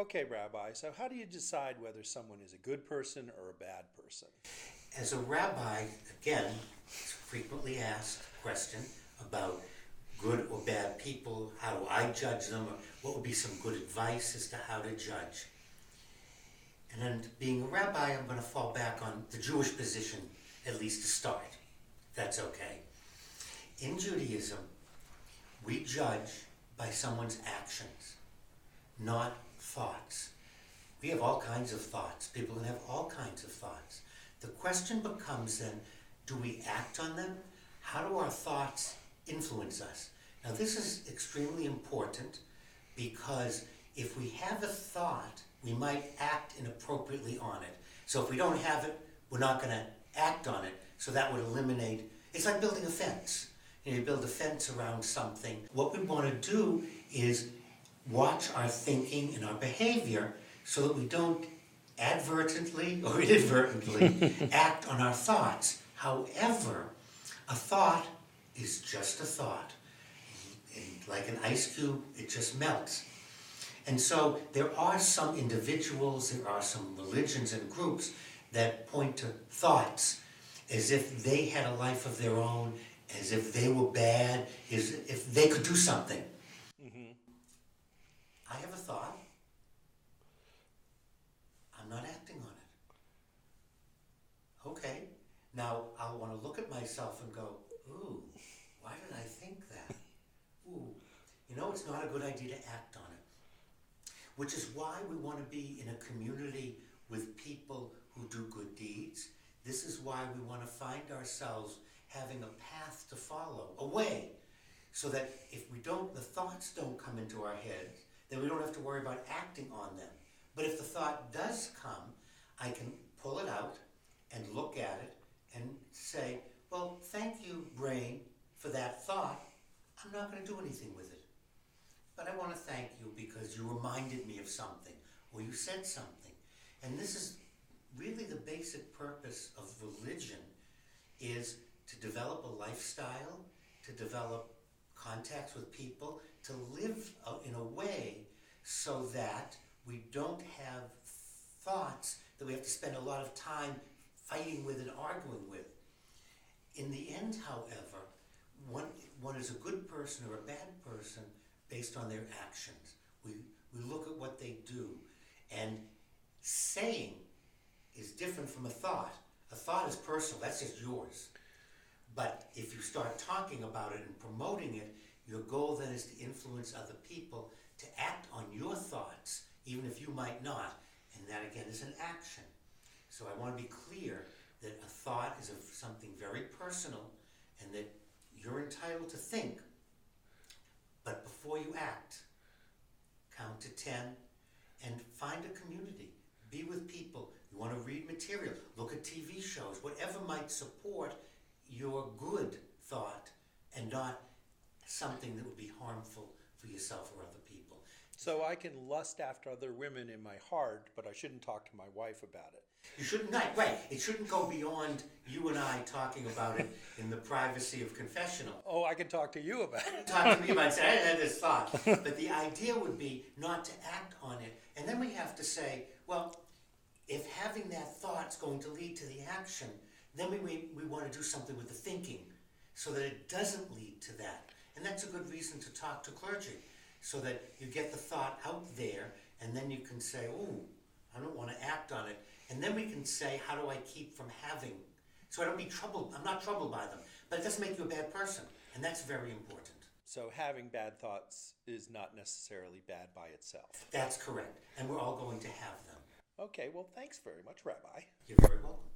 Okay, Rabbi, so how do you decide whether someone is a good person or a bad person? As a rabbi, again, it's a frequently asked question about good or bad people. How do I judge them? Or what would be some good advice as to how to judge? And then being a rabbi, I'm going to fall back on the Jewish position, at least to start. If that's okay. In Judaism, we judge by someone's actions, not thoughts. We have all kinds of thoughts. People can have all kinds of thoughts. The question becomes then, do we act on them? How do our thoughts influence us? Now this is extremely important because if we have a thought, we might act inappropriately on it. So if we don't have it, we're not going to act on it. So that would eliminate, it's like building a fence. You build a fence around something. What we want to do is watch our thinking and our behavior so that we don't advertently or inadvertently act on our thoughts. However, a thought is just a thought. And like an ice cube, it just melts. And so there are some individuals, there are some religions and groups that point to thoughts as if they had a life of their own, as if they were bad, as if they could do something. Mm-hmm. I have a thought. I'm not acting on it. Okay. Now I'll want to look at myself and go, ooh, why did I think that? Ooh, it's not a good idea to act on it. Which is why we want to be in a community with people who do good deeds. This is why we want to find ourselves having a path to follow, a way, so that if the thoughts don't come into our heads, then we don't have to worry about acting on them. But if the thought does come, I can pull it out and look at it and say, well, thank you, brain, for that thought. I'm not going to do anything with it. But I want to thank you because you reminded me of something, or you said something. And this is really the basic purpose of religion, is to develop a lifestyle, to develop contacts with people, to live in a way so that we don't have thoughts that we have to spend a lot of time fighting with and arguing with. In the end, however, one is a good person or a bad person based on their actions. We look at what they do. And saying is different from a thought. A thought is personal, that's just yours. But if you start talking about it and promoting it, your goal then is to influence other people to act on your thoughts, even if you might not. And that again is an action. So I want to be clear that a thought is of something very personal and that you're entitled to think. But before you act, count to 10 and find a community. Be with people. You want to read material, look at TV shows, whatever might support your good thought and not something that would be harmful for yourself or other people. So I can lust after other women in my heart, but I shouldn't talk to my wife about it. You shouldn't, right. It shouldn't go beyond you and I talking about it in the privacy of confessional. Oh, I can talk to you about it. Talk to me about it. Say, I had this thought. But the idea would be not to act on it. And then we have to say, well, if having that thought's going to lead to the action, then we want to do something with the thinking so that it doesn't lead to that. And that's a good reason to talk to clergy, so that you get the thought out there, and then you can say, oh, I don't want to act on it. And then we can say, how do I keep from having, so I don't be troubled, I'm not troubled by them. But it doesn't make you a bad person, and that's very important. So having bad thoughts is not necessarily bad by itself. That's correct, and we're all going to have them. Okay, well, thanks very much, Rabbi. You're very welcome.